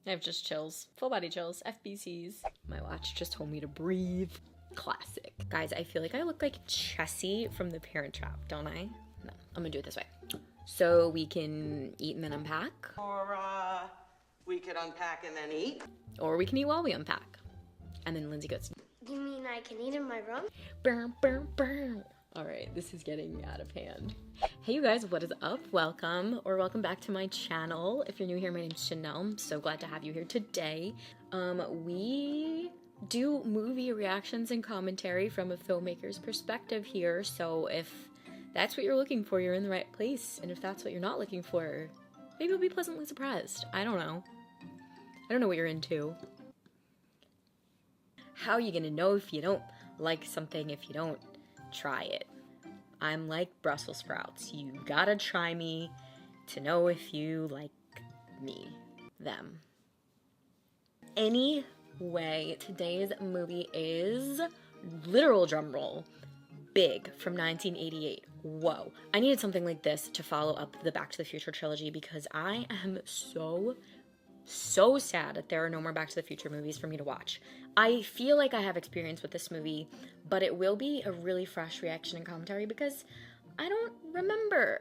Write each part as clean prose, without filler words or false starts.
I have just chills. Full body chills. FBCs. My watch just told me to breathe. Classic. Guys, I feel like I look like Chessie from The Parent Trap, don't I? No, I'm gonna do it this way. So we can eat and then unpack. Or, we could unpack and then eat. Or we can eat while we unpack. And then Lindsay goes, You mean I can eat in my room? burr, burr, burr. All right, this is getting out of hand. Hey you guys, what is up? Welcome back to my channel. If you're new here, my name's Chanel. I'm so glad to have you here today. We do movie reactions and commentary from a filmmaker's perspective here. So if that's what you're looking for, you're in the right place. And if that's what you're not looking for, maybe you'll be pleasantly surprised. I don't know. I don't know what you're into. How are you gonna know if you don't like something if you don't try it? I'm like Brussels sprouts. You gotta try me to know if you like me, them. Anyway, today's movie is, literal drum roll, Big from 1988. Whoa. I needed something like this to follow up the Back to the Future trilogy because I am so sad that there are no more Back to the Future movies for me to watch. I feel like I have experience with this movie, but it will be a really fresh reaction and commentary because I don't remember,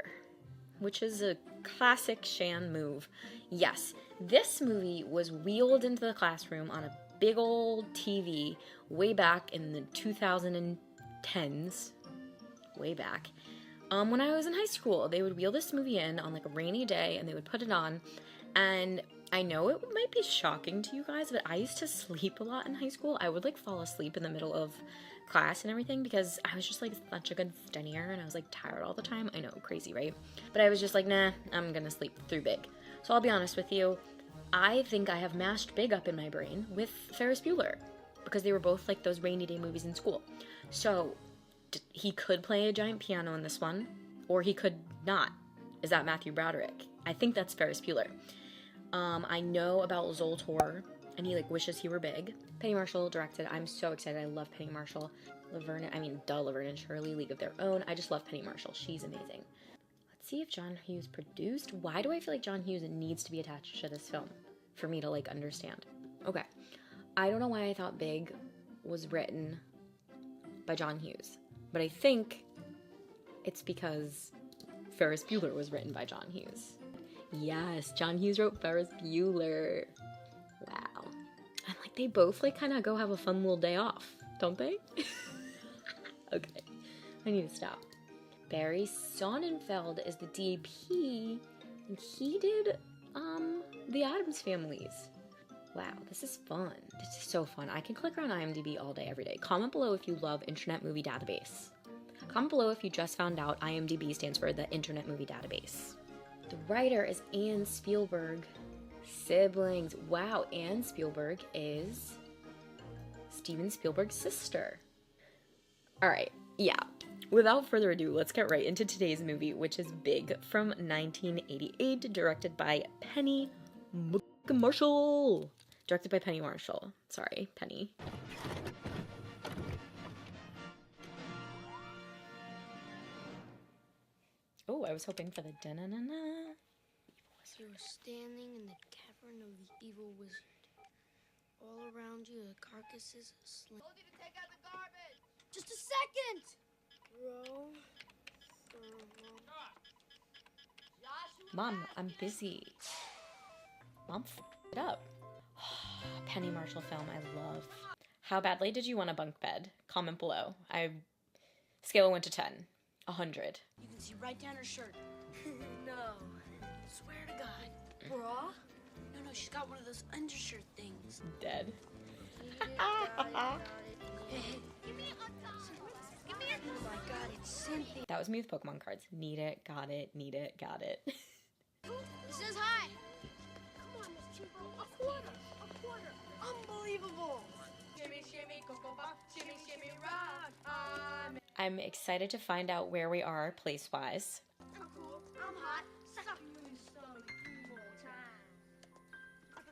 which is a classic Shan move. Yes, this movie was wheeled into the classroom on a big old TV way back in the 2010s, way back. When I was in high school, they would wheel this movie in on like a rainy day and they would put it on, and I know it might be shocking to you guys, but I used to sleep a lot in high school. I would like fall asleep in the middle of class and everything because I was just like such a good studier and I was like tired all the time. I know, crazy, right? But I was just like, nah, I'm gonna sleep through Big. So I'll be honest with you, I think I have mashed Big up in my brain with Ferris Bueller because they were both like those rainy day movies in school. So he could play a giant piano in this one, or he could not. Is that Matthew Broderick? I think that's Ferris Bueller. I know about Zoltor, and he like wishes he were big. Penny Marshall directed. I'm so excited. I love Penny Marshall. Laverne and Shirley, League of Their Own. I just love Penny Marshall. She's amazing. Let's see if John Hughes produced. Why do I feel like John Hughes needs to be attached to this film for me to like understand? Okay. I don't know why I thought Big was written by John Hughes, but I think it's because Ferris Bueller was written by John Hughes. Yes, John Hughes wrote Ferris Bueller. Wow. And like they both like kind of go have a fun little day off, don't they? Okay, I need to stop. Barry Sonnenfeld is the DP, and he did the Addams Families. Wow, this is fun. This is so fun. I can click around IMDb all day, every day. Comment below if you love Internet Movie Database. Comment below if you just found out IMDb stands for the Internet Movie Database. The writer is Anne Spielberg. Siblings. Wow, Anne Spielberg is Steven Spielberg's sister. All right, yeah. Without further ado, let's get right into today's movie, which is Big from 1988, directed by Penny Marshall. Directed by Penny Marshall. Sorry, Penny. Oh, I was hoping for the da-na-na-na. You were standing in the cavern of the evil wizard. All around you, the carcasses of slain. Told you to take out the garbage. Just a second! Row. Mom, I'm busy. Mom, f it up. Penny Marshall film, I love. How badly did you want a bunk bed? Comment below. Scale of 1 to 10. 100. You can see right down her shirt. No. Swear to God. Bra? No, she's got one of those undershirt things. Dead. Hey. Give me a hot dog. Give me a Oh my God, it's Cynthia. That was me with Pokemon cards. Need it, got it, need it, got it. It says hi. Come on, Miss Chimbo. A quarter. Unbelievable. shimmy, shimmy, cocoa pop, shimmy, shimmy, rock. I'm excited to find out where we are place-wise. I'm cool. I'm hot. Suck you in the stomach 3 more times.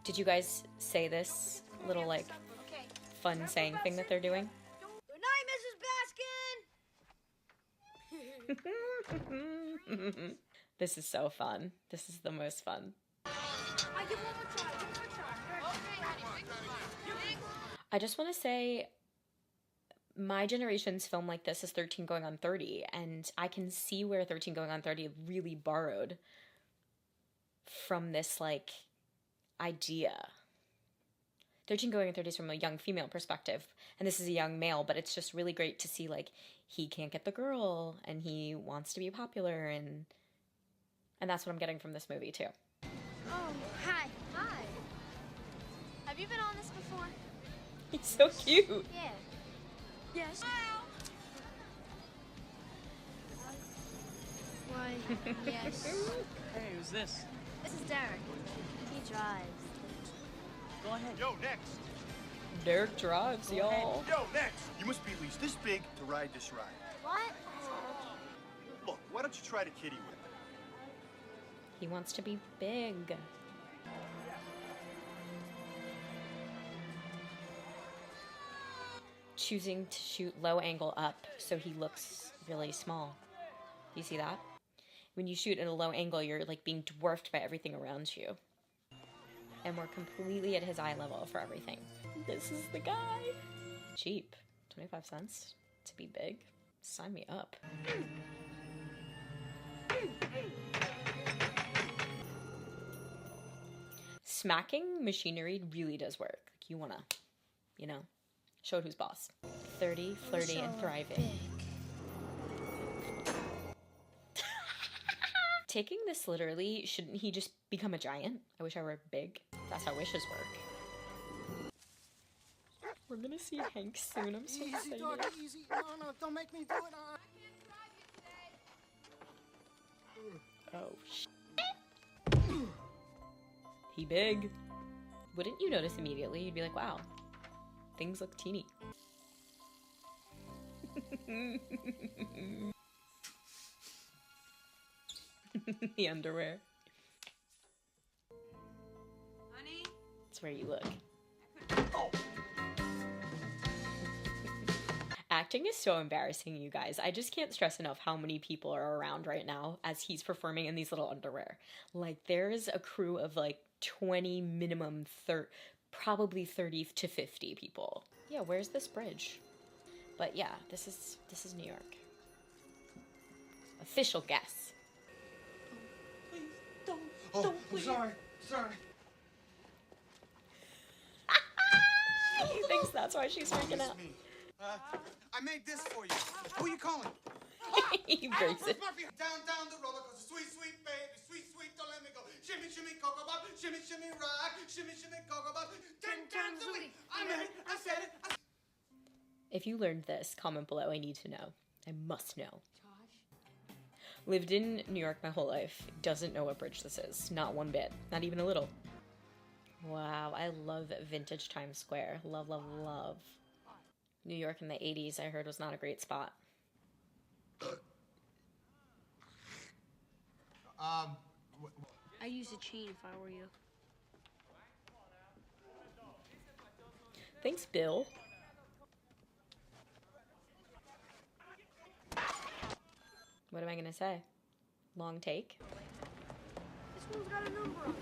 Did you guys say this little like Okay. fun saying thing that they're doing? Good night, Mrs. Baskin. This is so fun. This is the most fun. I give one more try. One more try. Okay, honey, big one. I just want to say my generation's film like this is 13 going on 30, and I can see where 13 going on 30 really borrowed from this, like, idea. 13 going on 30 is from a young female perspective, and this is a young male, but it's just really great to see, like, he can't get the girl, and he wants to be popular, and that's what I'm getting from this movie, too. Oh, hi. Hi. Have you been on this before? He's so cute. Yeah. Yes. Why, yes. Hey, who's this? This is Derek. He drives. Go ahead. Yo, next. Derek drives, y'all. Yo, next. You must be at least this big to ride this ride. What? Look, why don't you try to kiddie with it? He wants to be big. Choosing to shoot low angle up so he looks really small. You see that? When you shoot at a low angle, you're like being dwarfed by everything around you. And we're completely at his eye level for everything. This is the guy. Cheap. 25 cents to be big. Sign me up. Smacking machinery really does work. Like, you wanna, you know, show who's boss. 30, flirty, and thriving. Taking this literally, shouldn't he just become a giant? I wish I were big. That's how wishes work. We're gonna see Hank soon. I'm so excited. Easy. No, don't make me do it. Oh, he big. Wouldn't you notice immediately? You'd be like, wow, things look teeny. The underwear. Honey? That's where you look. Oh. Acting is so embarrassing, you guys. I just can't stress enough how many people are around right now as he's performing in these little underwear. Like, there's a crew of like 20 minimum, probably 30 to 50 people. Yeah, where's this bridge? But yeah, this is New York. Official guess. Oh, I'm sorry. He thinks that's why she's freaking out. Me. I made this for you. Who you calling? He breaks it. Down the roller coaster, sweet, sweet baby, sweet, sweet, don't let me go. Shimmy, shimmy, cocoa pop, shimmy, shimmy, rock, shimmy, shimmy, cocoa pop. 10 times a week. I made it. I said it. If you learned this, comment below. I need to know. I must know. Lived in New York my whole life. Doesn't know what bridge this is. Not one bit. Not even a little. Wow, I love vintage Times Square. Love, love, love. New York in the 80s, I heard, was not a great spot. I'd use a chain if I were you. Thanks, Bill. What am I gonna say? Long take? This one's got a number on it.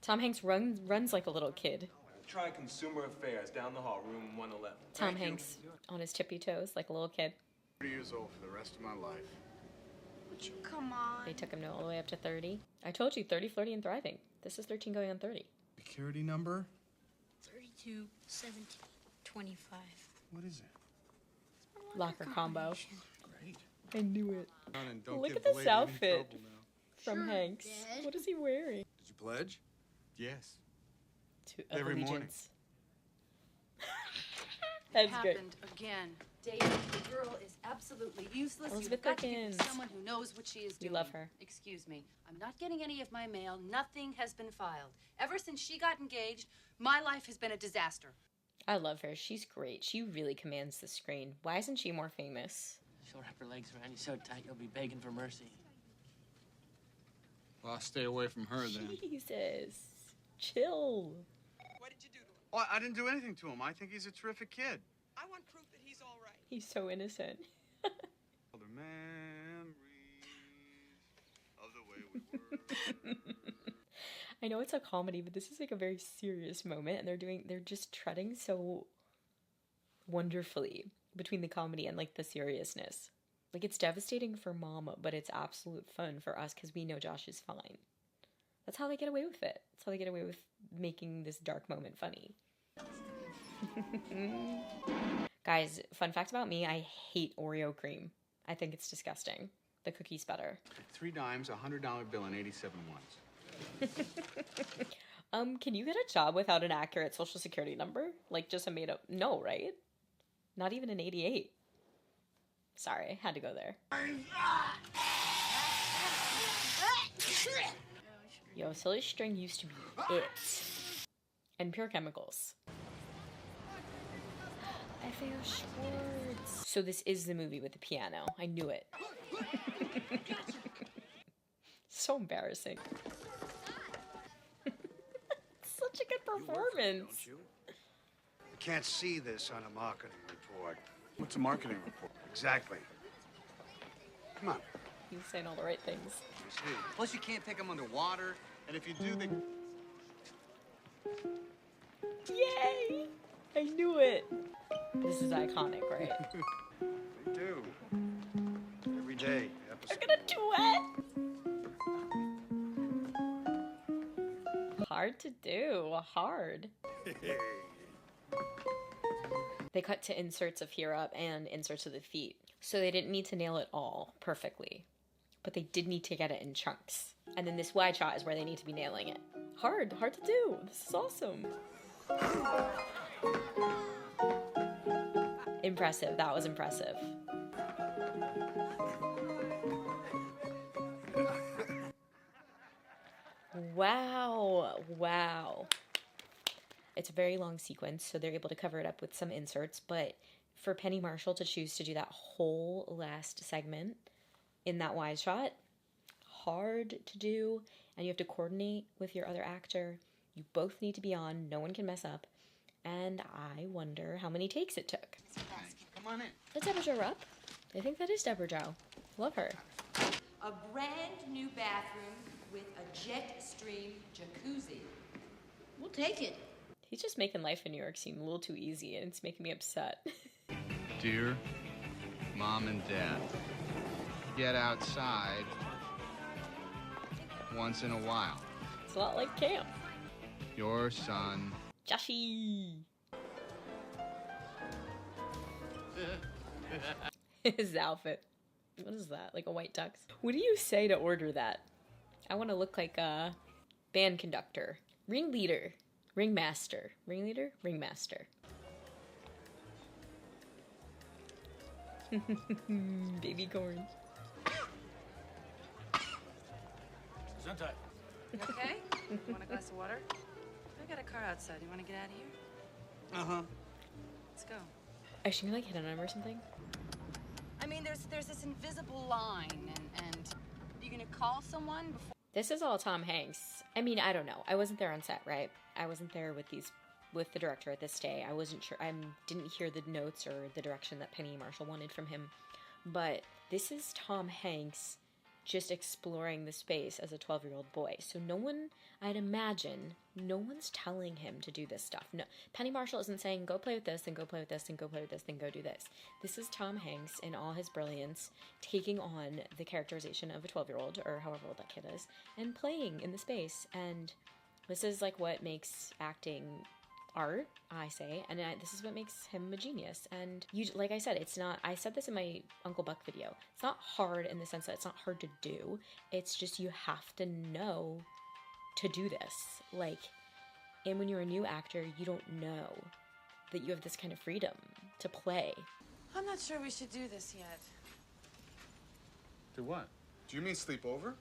Tom Hanks runs like a little kid. Try Consumer Affairs down the hall, room 111. Tom Hanks on his tippy toes like a little kid. 30 years old for the rest of my life. Would you come on? They took him all the way up to 30. I told you, 30, flirty, and thriving. This is 13 going on 30. Security number? 32, 17, 25. What is it? Locker combo. Great. I knew it. Don't Look give at the this lady any outfit trouble now. from Sure, Hanks. Dad. What is he wearing? Did you pledge? Yes. To Every morning. allegiance. That's good. Happened again. David, the girl is absolutely useless. Elizabeth You've got to give Dickens. it to someone who knows what she is We doing. love her. Excuse me. I'm not getting any of my mail. Nothing has been filed. Ever since she got engaged, my life has been a disaster. I love her. She's great. She really commands the screen. Why isn't she more famous? She'll wrap her legs around you so tight you'll be begging for mercy. Well, I'll stay away from her then. Jesus. Chill. What did you do to him? Oh, I didn't do anything to him. I think he's a terrific kid. I want proof that he's all right. He's so innocent. The memories of the way we were. I know it's a comedy, but this is like a very serious moment, and they're just treading so wonderfully between the comedy and like the seriousness. Like, it's devastating for Mom, but it's absolute fun for us because we know Josh is fine. That's how they get away with it. That's how they get away with making this dark moment funny. Guys, fun fact about me, I hate Oreo cream. I think it's disgusting. The cookie's better. 3 dimes, $100 bill, and 87 ones. Can you get a job without an accurate social security number? Like, just a made up... No, right? Not even an 88. Sorry, I had to go there. Yo, Silly String used to be it. And Pure Chemicals. F.A.O. Schwartz. So this is the movie with the piano. I knew it. So embarrassing. Such a good performance. I can't see this on a marketing report. What's a marketing report? Exactly. Come on. He's saying all the right things. You see. Plus, you can't take them underwater, and if you do, they... Yay! I knew it. This is iconic, right? They do. Every day. They're gonna duet. Hard to do. Hard. They cut to inserts of here up and inserts of the feet. So they didn't need to nail it all perfectly. But they did need to get it in chunks. And then this wide shot is where they need to be nailing it. Hard to do. This is awesome. Impressive. That was impressive. Wow. It's a very long sequence, so they're able to cover it up with some inserts, but for Penny Marshall to choose to do that whole last segment in that wide shot, hard to do, and you have to coordinate with your other actor. You both need to be on, no one can mess up, and I wonder how many takes it took. Come on in. Is Deborah Jo Rupp? I think that is Deborah Jo. Love her. A brand new bathroom with a jet stream jacuzzi. We'll take it. He's just making life in New York seem a little too easy, and it's making me upset. Dear Mom and Dad, get outside once in a while. It's a lot like camp. Your son... Joshy! His outfit. What is that? Like a white tux? What do you say to order that? I want to look like a band conductor. Ringleader. Ringmaster. Ringleader? Ringmaster. Baby corn. Gesundheit. You okay? Want a glass of water? I got a car outside. You want to get out of here? Uh-huh. Let's go. Is she gonna like hit on him or something? I mean, there's this invisible line, and you gonna call someone before? This is all Tom Hanks. I mean, I don't know. I wasn't there on set, right? I wasn't there with the director at this day. I wasn't sure. I didn't hear the notes or the direction that Penny Marshall wanted from him. But this is Tom Hanks just exploring the space as a 12-year-old boy. So no one, I'd imagine, no one's telling him to do this stuff. No, Penny Marshall isn't saying, go play with this, then go play with this, then go play with this, then go do this. This is Tom Hanks in all his brilliance, taking on the characterization of a 12-year-old, or however old that kid is, and playing in the space. And this is like what makes acting art, I say, and this is what makes him a genius. And you, like I said, it's not, I said this in my Uncle Buck video, it's not hard in the sense that it's not hard to do, it's just you have to know to do this. Like, and when you're a new actor, you don't know that you have this kind of freedom to play. I'm not sure we should do this yet. Do what? Do you mean sleep over?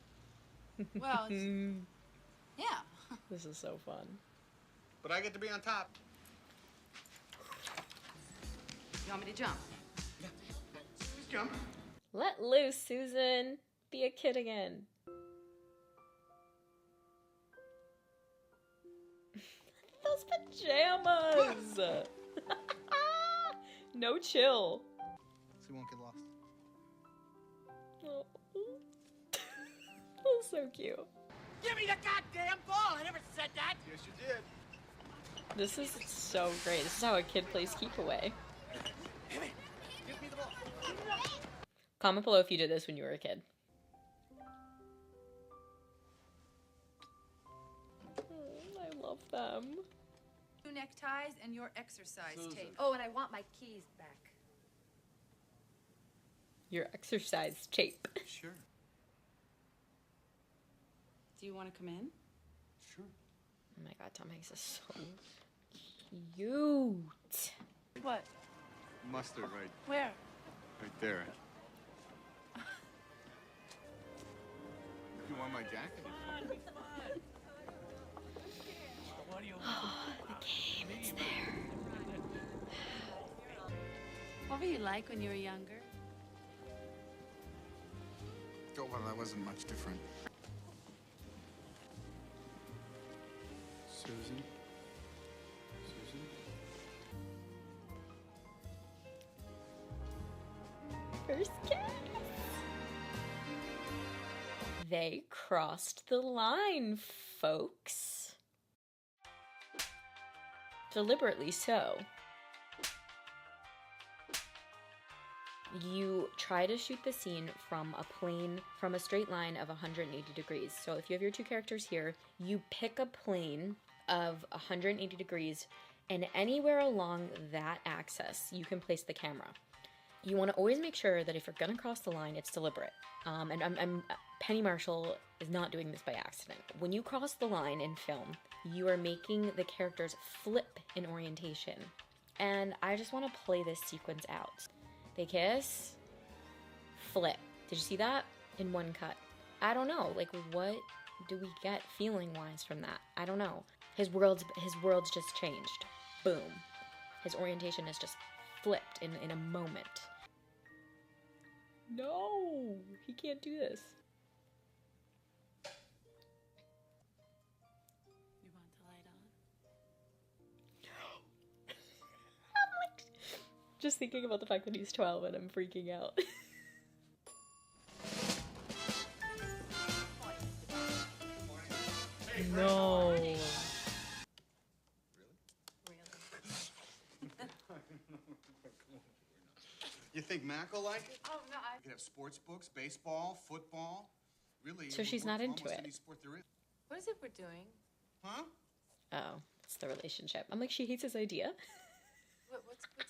Well, yeah. This is so fun. But I get to be on top. You want me to jump? Just jump. Let loose, Susan. Be a kid again. Those pajamas! No chill. So you won't get lost. Oh. That's so cute. Give me the goddamn ball! I never said that! Yes, you did. This is so great. This is how a kid plays keep away. Give me the ball. Comment below if you did this when you were a kid. I love them. Two neckties and your exercise tape. Oh, and I want my keys back. Your exercise tape. Sure. Do you want to come in? Sure. Oh my god, Tom Hanks is so cute. What? Mustard right Where? there. You want my jacket? The game, it's there. What were you like when you were younger? Oh, well, I wasn't much different. Susan? Susan? First kiss. They crossed the line, folks. Deliberately so. You try to shoot the scene from a plane, from a straight line of 180 degrees. So if you have your two characters here, you pick a plane of 180 degrees, and anywhere along that axis, you can place the camera. You want to always make sure that if you're going to cross the line, it's deliberate. And Penny Marshall is not doing this by accident. When you cross the line in film, you are making the characters flip in orientation. And I just want to play this sequence out. They kiss, flip. Did you see that? In one cut. I don't know, like what do we get feeling-wise from that? I don't know. His world's just changed. Boom. His orientation is just flipped in a moment. No, he can't do this. You want the light on? I'm like, just thinking about the fact that he's 12 and I'm freaking out. No. You think Mac will like it? Oh, no, You could have sports books, baseball, football. Really. So she's not into almost it. any sport there is. What is it we're doing? Huh? Oh, it's the relationship. I'm like, she hates his idea. What's going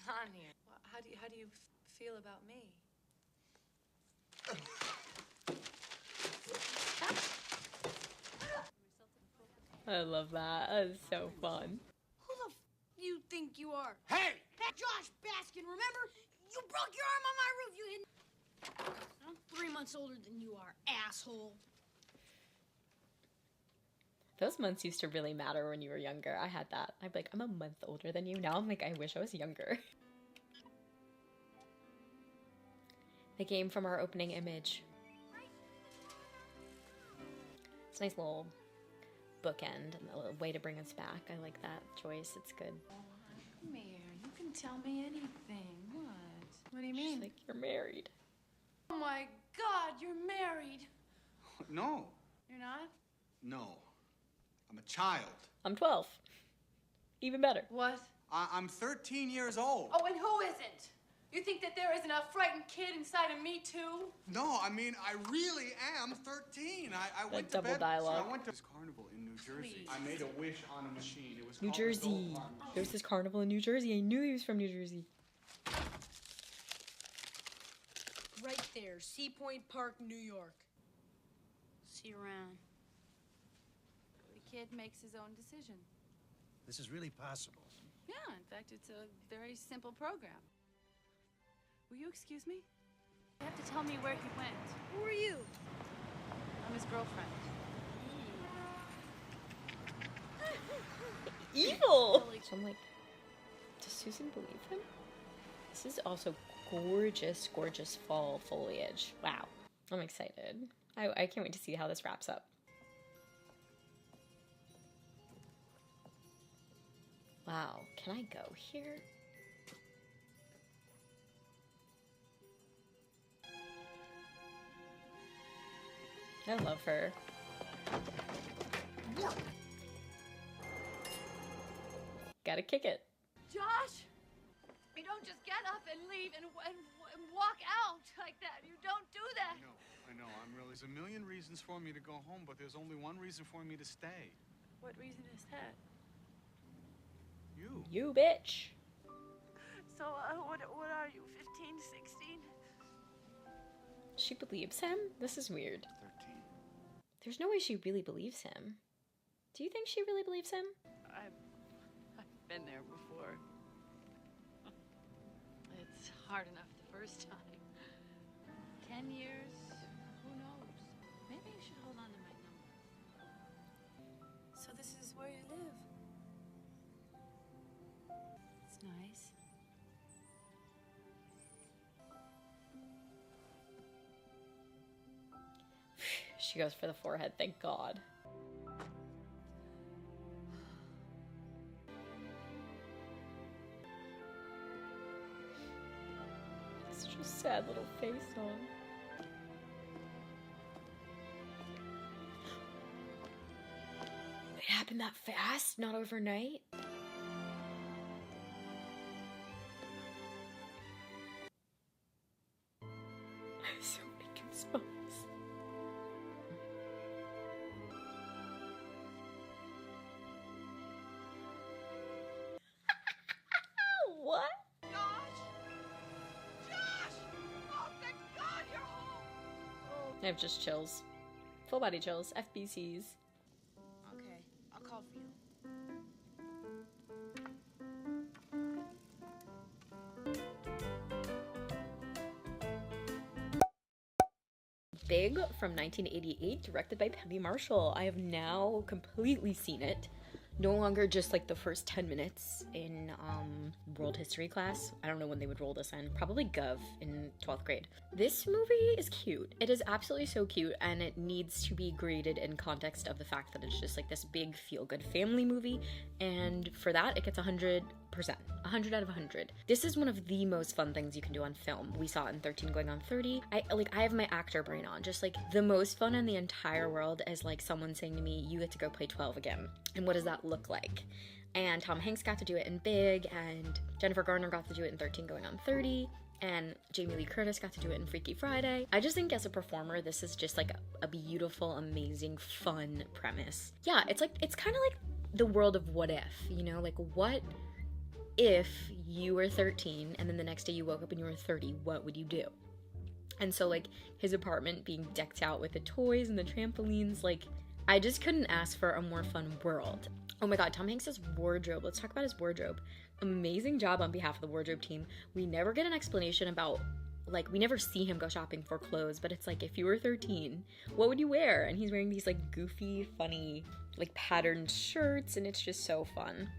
on here? How do you feel about me? I love that. That is so fun. Who the you think you are? Hey! Josh Baskin, remember? You broke your arm on my roof, you hit... I'm 3 months older than you are, asshole. Those months used to really matter when you were younger. I had that. I'd be like, I'm a month older than you. Now I'm like, I wish I was younger. The game from our opening image. It's a nice little bookend and a little way to bring us back. I like that choice. It's good. Come here. You can tell me anything. What? What do you She's mean? like, you're married. Oh my God, you're married. No. You're not? No. I'm a child. I'm 12. Even better. What? I'm 13 years old. Oh, and who isn't? You think that there isn't a frightened kid inside of me, too? No, I mean, I really am 13. I went to double bed. dialogue. I went to this carnival in New Jersey. I made a wish on a machine. It was New called the Jersey. Gold Heart Machine. There's this carnival in New Jersey. I knew he was from New Jersey. Right there, Sea Point Park, New York. See you around. The kid makes his own decision. This is really possible. Yeah, in fact, it's a very simple program. Will you excuse me? You have to tell me where he went. Who are you? I'm his girlfriend. Evil! So I'm like, does Susan believe him? This is also gorgeous, gorgeous fall foliage. Wow. I'm excited. I can't wait to see how this wraps up. Wow. Can I go here? I love her. Gotta kick it. Josh, you don't just get up and leave and walk out like that. You don't do that. I know. There's a million reasons for me to go home, but there's only one reason for me to stay. What reason is that? You. You bitch. So, what are you, 15, 16? She believes him? This is weird. 13. There's no way she really believes him. Do you think she really believes him? I've been there before. It's hard enough the first time. 10 years, who knows? Maybe you should hold on to my number. So this is where you live? It's nice. She goes for the forehead, thank God. It's just sad little face on. It happened that fast? Not overnight? I have so many goosebumps. What? Josh! Josh! Oh, thank God you're home! I have just chills. Full body chills. FBCs. Okay, I'll call for you. Big from 1988, directed by Penny Marshall. I have now completely seen it. No longer just like the first 10 minutes in world history class. I don't know when they would roll this in. Probably Gov in 12th grade. This movie is cute. It is absolutely so cute, and it needs to be graded in context of the fact that it's just like this big feel-good family movie, and for that it gets 100%. 100 out of 100. This is one of the most fun things you can do on film. We saw it in 13 going on 30. I have my actor brain on. Just like the most fun in the entire world is like someone saying to me, you get to go play 12 again. And what does that look like? And Tom Hanks got to do it in Big, and Jennifer Garner got to do it in 13 going on 30, and Jamie Lee Curtis got to do it in Freaky Friday. I just think as a performer, this is just like a beautiful, amazing, fun premise. Yeah, it's kind of like the world of what if, you know? Like, what if you were 13 and then the next day you woke up and you were 30, what would you do? And so like his apartment being decked out with the toys and the trampolines, like I just couldn't ask for a more fun world. Oh my God, Tom Hanks' wardrobe. Let's talk about his wardrobe. Amazing job on behalf of the wardrobe team. We never get an explanation about, like, we never see him go shopping for clothes, but it's like, if you were 13, what would you wear? And he's wearing these like goofy, funny, like patterned shirts, and it's just so fun.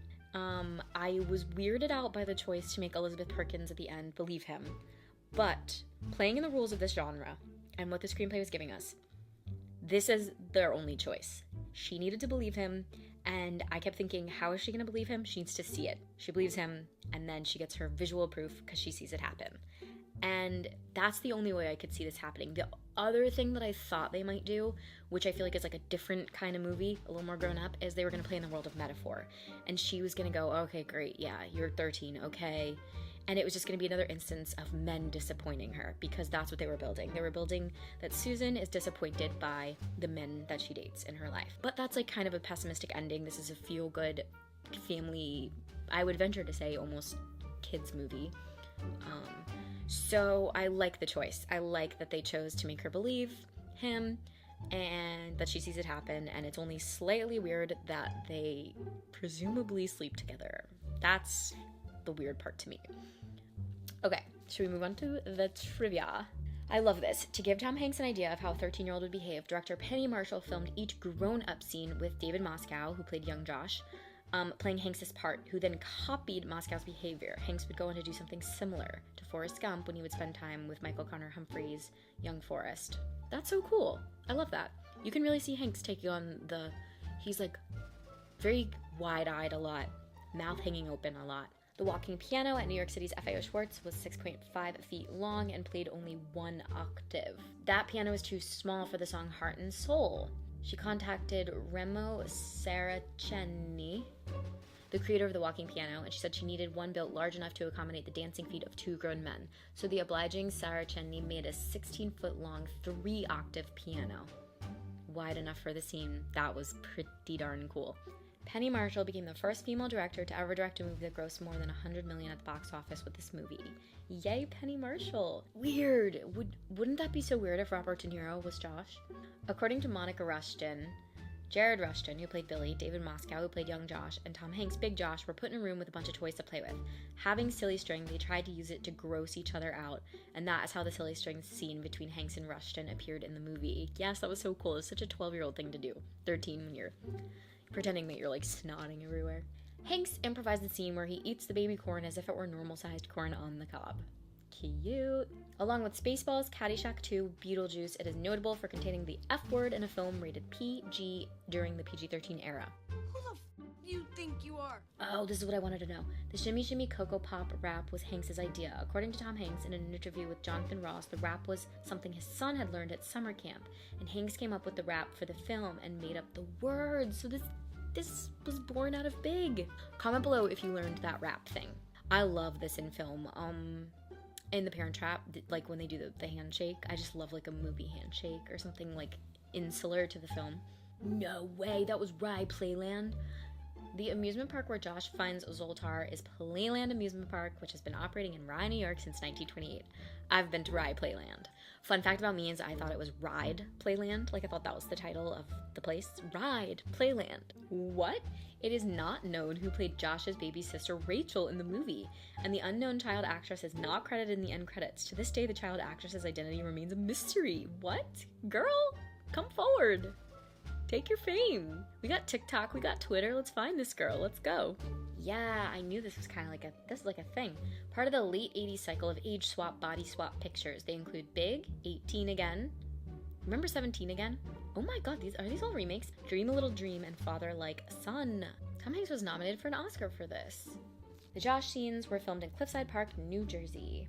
I was weirded out by the choice to make Elizabeth Perkins at the end believe him, but playing in the rules of this genre and what the screenplay was giving us, this is their only choice. She needed to believe him, and I kept thinking, how is she going to believe him? She needs to see it. She believes him, and then she gets her visual proof because she sees it happen. And that's the only way I could see this happening. The other thing that I thought they might do, which I feel like is like a different kind of movie, a little more grown up, is they were going to play in the world of metaphor. And she was going to go, okay, great, yeah, you're 13, okay. And it was just going to be another instance of men disappointing her, because that's what they were building. They were building that Susan is disappointed by the men that she dates in her life. But that's like kind of a pessimistic ending. This is a feel-good family, I would venture to say almost kids movie. So I like the choice. I like that they chose to make her believe him and that she sees it happen, and it's only slightly weird that they presumably sleep together. That's the weird part to me. Okay, should we move on to the trivia? I love this. To give Tom Hanks an idea of how a 13-year-old would behave, director Penny Marshall filmed each grown-up scene with David Moscow, who played young Josh, playing Hanks' part, who then copied Moscow's behavior. Hanks would go on to do something similar to Forrest Gump when he would spend time with Michael Connor Humphrey's young Forrest. That's so cool. I love that. You can really see Hanks taking on he's like very wide-eyed a lot, mouth hanging open a lot. The walking piano at New York City's FAO Schwartz was 6.5 feet long and played only 1 octave. That piano was too small for the song Heart and Soul. She contacted Remo Saraceni, the creator of the walking piano, and she said she needed one built large enough to accommodate the dancing feet of 2 grown men. So the obliging Sarah Cheney made a 16-foot-long 3-octave piano. Wide enough for the scene. That was pretty darn cool. Penny Marshall became the first female director to ever direct a movie that grossed more than $100 million at the box office with this movie. Yay, Penny Marshall. Weird. Wouldn't that be so weird if Robert De Niro was Josh? According to Monica Rushton, Jared Rushton, who played Billy, David Moscow, who played young Josh, and Tom Hanks, Big Josh, were put in a room with a bunch of toys to play with. Having silly string, they tried to use it to gross each other out, and that is how the silly string scene between Hanks and Rushton appeared in the movie. Yes, that was so cool. It's such a 12-year-old thing to do. 13 when you're pretending that you're like snotting everywhere. Hanks improvised the scene where he eats the baby corn as if it were normal-sized corn on the cob. Cute. Along with Spaceballs, Caddyshack 2, Beetlejuice, it is notable for containing the F word in a film rated PG during the PG-13 era. Who the you think you are? Oh, this is what I wanted to know. The Shimmy Shimmy Cocoa Pop rap was Hanks' idea. According to Tom Hanks, in an interview with Jonathan Ross, the rap was something his son had learned at summer camp, and Hanks came up with the rap for the film and made up the words. So this was born out of Big. Comment below if you learned that rap thing. I love this in film. In The Parent Trap, like when they do the handshake, I just love like a movie handshake or something like insular to the film. No way, that was Rye Playland. The amusement park where Josh finds Zoltar is Playland Amusement Park, which has been operating in Rye, New York since 1928. I've been to Rye Playland. Fun fact about me is I thought it was Ride Playland. Like I thought that was the title of the place. Ride Playland. What? It is not known who played Josh's baby sister Rachel in the movie, and the unknown child actress is not credited in the end credits. To this day, the child actress's identity remains a mystery. What? Girl, come forward. Take your fame. We got TikTok, we got Twitter. Let's find this girl. Let's go. Yeah, I knew this was kind of like a thing. Part of the late 80s cycle of age swap, body swap pictures. They include Big, 18 Again. Remember 17 Again? Oh my god, are these all remakes? Dream a Little Dream and Father Like Son. Tom Hanks was nominated for an Oscar for this. The Josh scenes were filmed in Cliffside Park, New Jersey.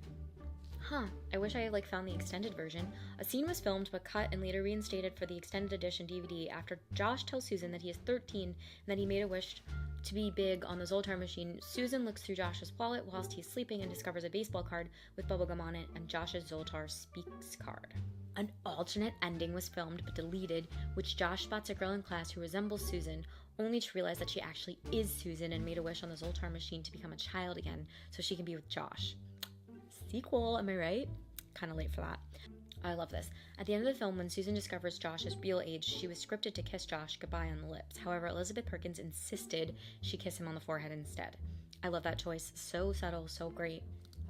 Huh, I wish I had found the extended version. A scene was filmed but cut and later reinstated for the extended edition DVD after Josh tells Susan that he is 13 and that he made a wish to be big on the Zoltar machine. Susan looks through Josh's wallet whilst he's sleeping and discovers a baseball card with bubblegum on it and Josh's Zoltar Speaks card. An alternate ending was filmed but deleted, which Josh spots a girl in class who resembles Susan, only to realize that she actually is Susan and made a wish on the Zoltar machine to become a child again so she can be with Josh. Sequel, am I right? Kind of late for that. I love this. At the end of the film, when Susan discovers Josh's real age, she was scripted to kiss Josh goodbye on the lips. However, Elizabeth Perkins insisted she kiss him on the forehead instead. I love that choice. So subtle, so great.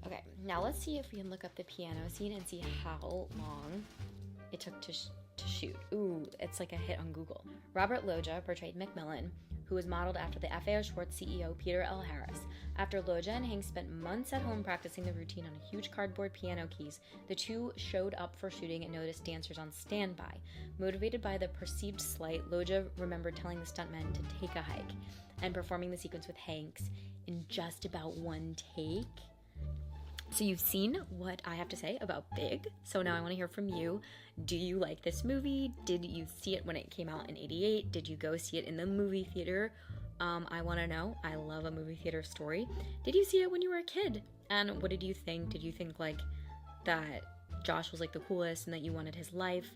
Okay, now let's see if we can look up the piano scene and see how long it took to shoot. Ooh, it's like a hit on Google. Robert Loggia portrayed Macmillan, who was modeled after the FAO Schwartz CEO Peter L. Harris. After Loggia and Hanks spent months at home practicing the routine on a huge cardboard piano keys, the two showed up for shooting and noticed dancers on standby. Motivated by the perceived slight, Loggia remembered telling the stuntmen to take a hike and performing the sequence with Hanks in just about one take. So you've seen what I have to say about Big, so now I want to hear from you. Do you like this movie? Did you see it when it came out in '88? Did you go see it in the movie theater? I want to know. I love a movie theater story. Did you see it when you were a kid? And what did you think? Did you think that Josh was the coolest and that you wanted his life?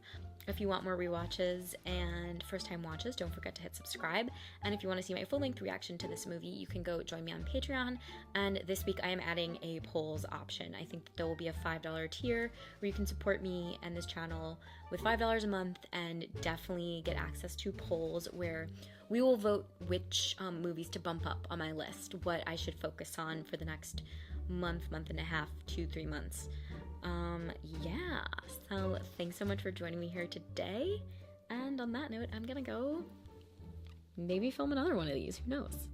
If you want more rewatches and first-time watches, don't forget to hit subscribe. And if you want to see my full-length reaction to this movie, you can go join me on Patreon. And this week I am adding a polls option. I think that there will be a $5 tier where you can support me and this channel with $5 a month and definitely get access to polls where we will vote which movies to bump up on my list, what I should focus on for the next month and a half, 2-3 months. Yeah, so thanks so much for joining me here today, and on that note, I'm gonna go maybe film another one of these, who knows?